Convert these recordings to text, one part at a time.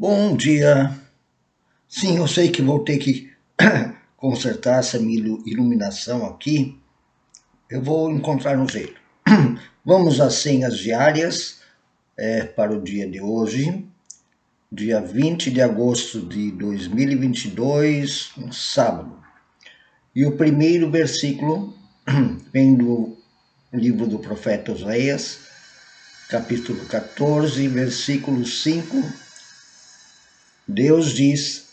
Bom dia. Sim, eu sei que vou ter que consertar essa minha iluminação aqui. Eu vou encontrar um jeito. Vamos às senhas diárias para o dia de hoje, dia 20 de agosto de 2022, um sábado. E o primeiro versículo vem do livro do profeta Oséias, capítulo 14, versículo 5. Deus diz: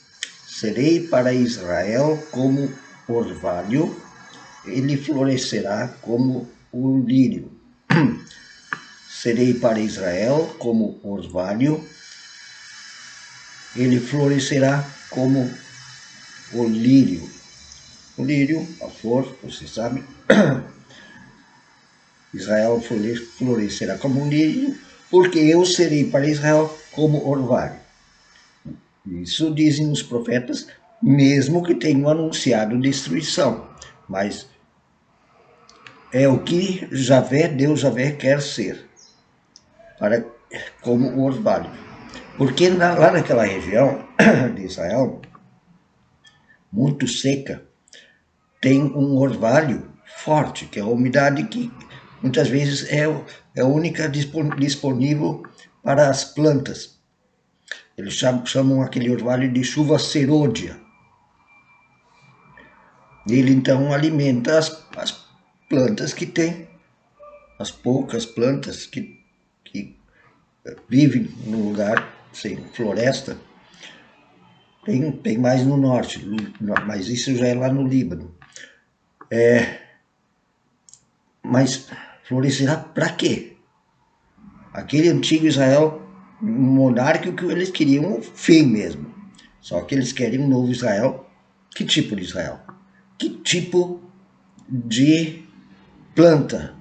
serei para Israel como orvalho, ele florescerá como o lírio. Serei para Israel como orvalho, ele florescerá como o lírio. O lírio, a flor, você sabe. Israel florescerá como um lírio, porque eu serei para Israel como orvalho. Isso dizem os profetas, mesmo que tenham anunciado destruição. Mas é o que Deus Javé quer ser, como o orvalho. Porque lá naquela região de Israel, muito seca, tem um orvalho forte, que é a umidade que muitas vezes é a única disponível para as plantas. Eles chamam aquele orvalho de chuva serôdia. Ele então alimenta as plantas que tem, as poucas plantas que vivem num lugar sem floresta. Tem mais no norte, mas isso já é lá no Líbano. Mas florescerá para quê? Aquele antigo Israel monárquico que eles queriam feio mesmo. Só que eles querem um novo Israel. Que tipo de Israel? Que tipo de planta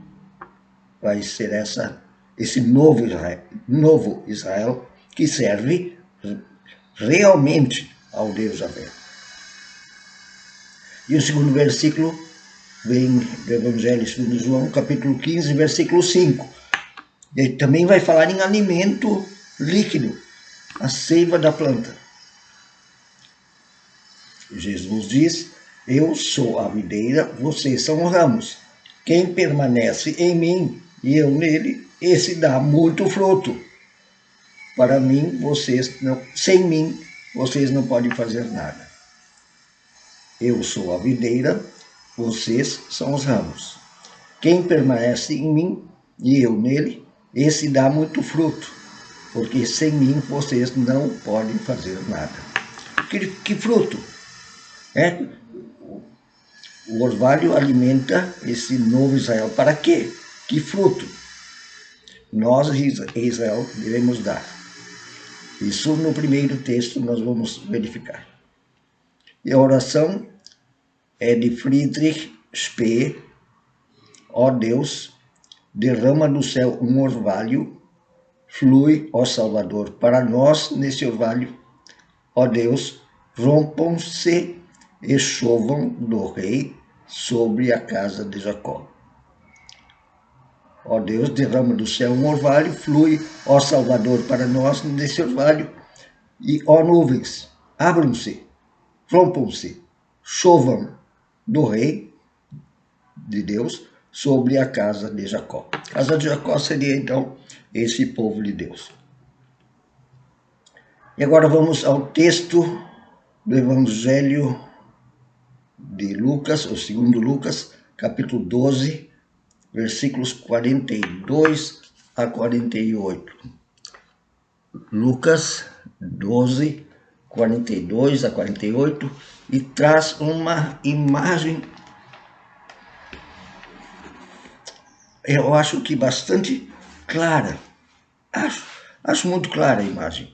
vai ser esse novo Israel que serve realmente ao Deus Javé? E o segundo versículo vem do Evangelho segundo João, capítulo 15, versículo 5. Ele também vai falar em alimento líquido, a seiva da planta. Jesus diz: eu sou a videira, vocês são os ramos. Quem permanece em mim e eu nele, esse dá muito fruto. Para mim, sem mim, vocês não podem fazer nada. Eu sou a videira, vocês são os ramos. Quem permanece em mim e eu nele, esse dá muito fruto, porque sem mim vocês não podem fazer nada. Que fruto? O orvalho alimenta esse novo Israel. Para quê? Que fruto? Nós, Israel, devemos dar. Isso no primeiro texto nós vamos verificar. E a oração é de Friedrich Spee. Ó Deus, derrama do céu um orvalho, flui, ó Salvador, para nós nesse orvalho. Ó Deus, rompam-se e chovam do rei sobre a casa de Jacó. Ó Deus, derrama do céu um orvalho, flui, ó Salvador, para nós nesse orvalho. E ó nuvens, abram-se, rompam-se, chovam do rei de Deus sobre a casa de Jacó. A casa de Jacó seria então esse povo de Deus. E agora vamos ao texto do Evangelho de Lucas, o segundo Lucas, capítulo 12, versículos 42 a 48. Lucas 12, 42 a 48, e traz uma imagem, eu acho que bastante clara. Acho muito clara a imagem,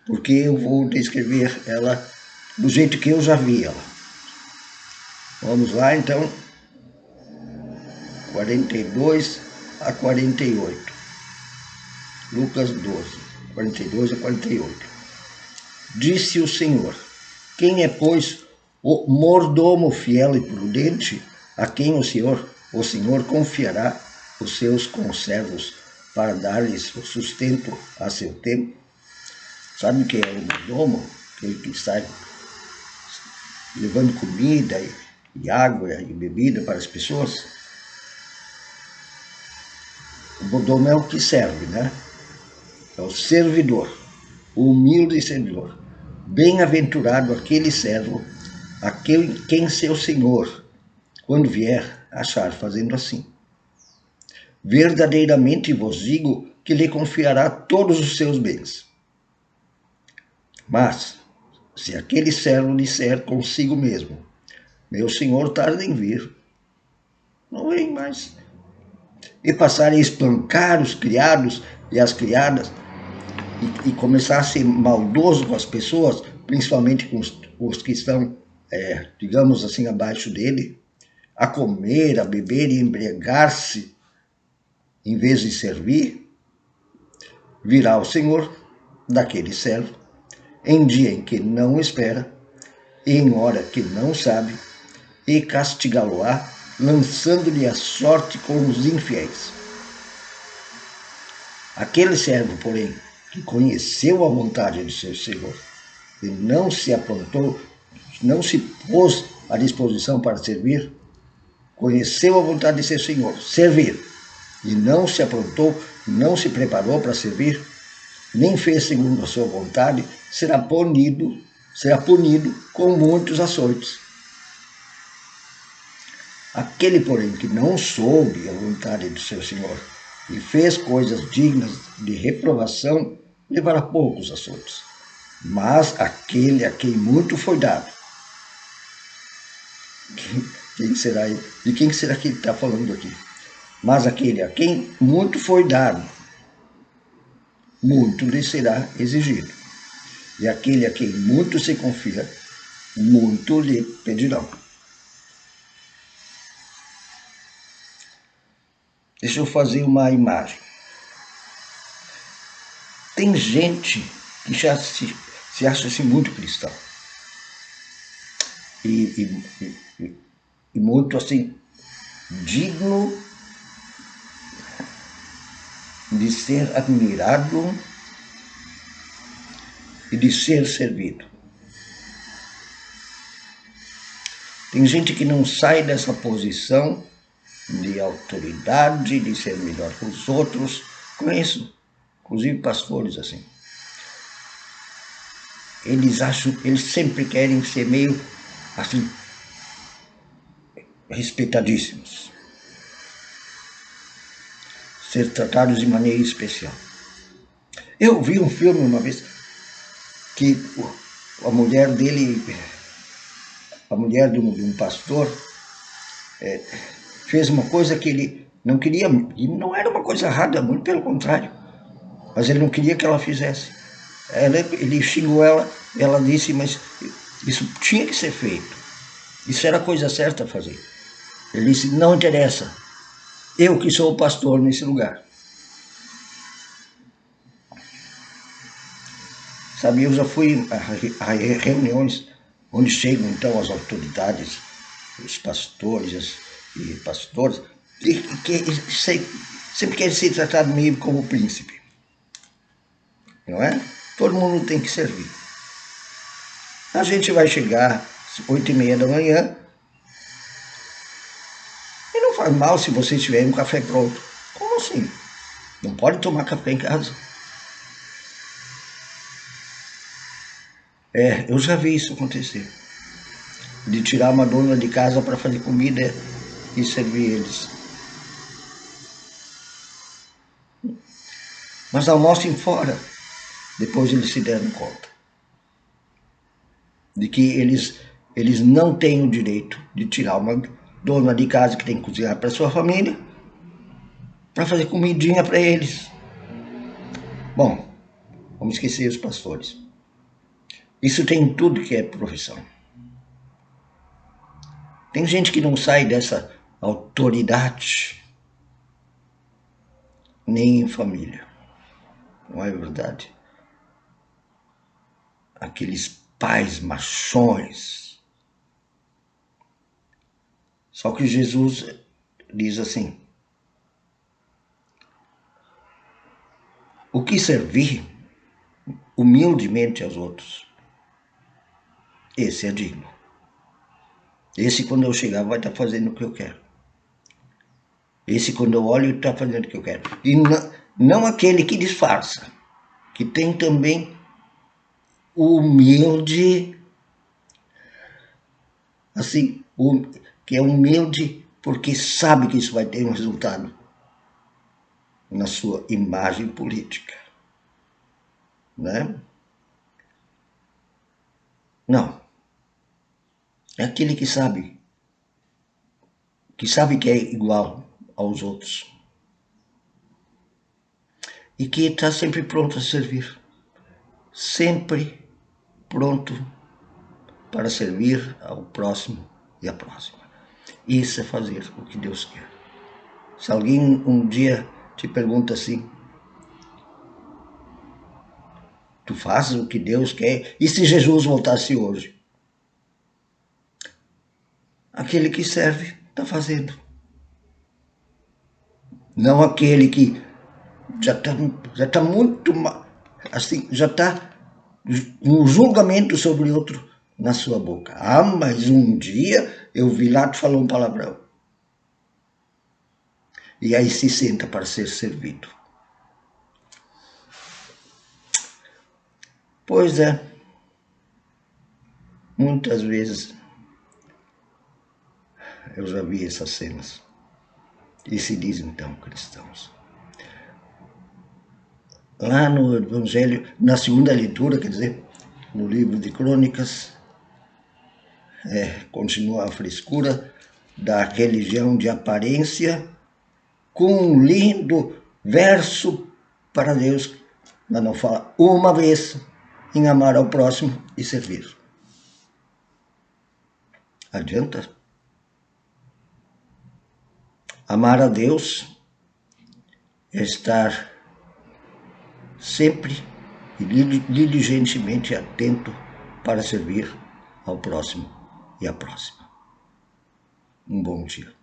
porque eu vou descrever ela do jeito que eu já vi ela. Vamos lá, então, 42 a 48. Lucas 12, 42 a 48. Disse o Senhor: quem é, pois, o mordomo fiel e prudente, a quem o Senhor confiará os seus conservos para dar-lhes o sustento a seu tempo? Sabe o que é o mordomo? Aquele que sai levando comida e água e bebida para as pessoas. O mordomo é o que serve, né? É o servidor, o humilde servidor. Bem-aventurado aquele servo, aquele quem seu senhor, quando vier, achar fazendo assim. Verdadeiramente vos digo que lhe confiará todos os seus bens. Mas, se aquele servo disser consigo mesmo, meu senhor tarda em vir, não vem mais, e passar a espancar os criados e as criadas, e começar a ser maldoso com as pessoas, principalmente com os que estão, digamos assim, abaixo dele, a comer, a beber e embriagar-se, em vez de servir, virá o Senhor daquele servo, em dia em que não espera, e em hora que não sabe, e castigá-lo-á, lançando-lhe a sorte com os infiéis. Aquele servo, porém, que conheceu a vontade de seu Senhor e não se aprontou, não se pôs à disposição para servir, conheceu a vontade de seu Senhor, servir, e não se aprontou, não se preparou para servir, nem fez segundo a sua vontade, será punido com muitos açoites. Aquele, porém, que não soube a vontade do seu Senhor e fez coisas dignas de reprovação, levará poucos açoites. Mas aquele a quem muito foi dado, quem será ele? De quem será que ele está falando aqui? Mas aquele a quem muito foi dado, muito lhe será exigido. E aquele a quem muito se confia, muito lhe pedirão. Deixa eu fazer uma imagem. Tem gente que já se acha assim muito cristão. E muito assim, digno de ser admirado e de ser servido. Tem gente que não sai dessa posição de autoridade, de ser melhor que os outros. Conheço, inclusive, pastores assim. Eles sempre querem ser meio assim, respeitadíssimos. Ser tratados de maneira especial. Eu vi um filme uma vez que a mulher dele, a mulher de um pastor, fez uma coisa que ele não queria, e não era uma coisa errada, muito pelo contrário, mas ele não queria que ela fizesse. Ele xingou ela disse, mas isso tinha que ser feito, isso era a coisa certa a fazer. Ele disse, não interessa, eu que sou o pastor nesse lugar. Sabe, eu já fui a reuniões onde chegam então as autoridades, os pastores e pastoras, que sempre querem ser tratados meio como príncipe, não é? Todo mundo tem que servir. A gente vai chegar às 8h30 da manhã e não faz mal se você tiver um café pronto. Como assim? Não pode tomar café em casa? Eu já vi isso acontecer. De tirar uma dona de casa para fazer comida e servir eles. Mas almocem fora. Depois eles se deram conta de que eles não têm o direito de tirar uma dona de casa que tem que cozinhar para sua família para fazer comidinha para eles. Bom, vamos esquecer os pastores. Isso tem em tudo que é profissão. Tem gente que não sai dessa autoridade nem em família. Não é verdade? Aqueles pais machões. Só que Jesus diz assim, o que servir humildemente aos outros, esse é digno. Esse, quando eu chegar, vai estar fazendo o que eu quero. Esse, quando eu olho, está fazendo o que eu quero. E não aquele que disfarça, que tem também o humilde, assim, que é humilde porque sabe que isso vai ter um resultado na sua imagem política, né? Não. É aquele que sabe que é igual aos outros e que está sempre pronto a servir, sempre pronto para servir ao próximo e à próxima. Isso é fazer o que Deus quer. Se alguém um dia te pergunta assim, tu fazes o que Deus quer? E se Jesus voltasse hoje? Aquele que serve está fazendo. Não aquele que já está muito, assim, já está um julgamento sobre outro na sua boca. Ah, mas um dia eu vi lá tu falou um palavrão. E aí se senta para ser servido. Pois é, muitas vezes eu já vi essas cenas. E se diz então cristãos. Lá no Evangelho, na segunda leitura, quer dizer, no livro de Crônicas, continua a frescura da religião de aparência, com um lindo verso para Deus, mas não fala uma vez em amar ao próximo e servir. Adianta? Amar a Deus é estar sempre e diligentemente atento para servir ao próximo e à próxima. Um bom dia.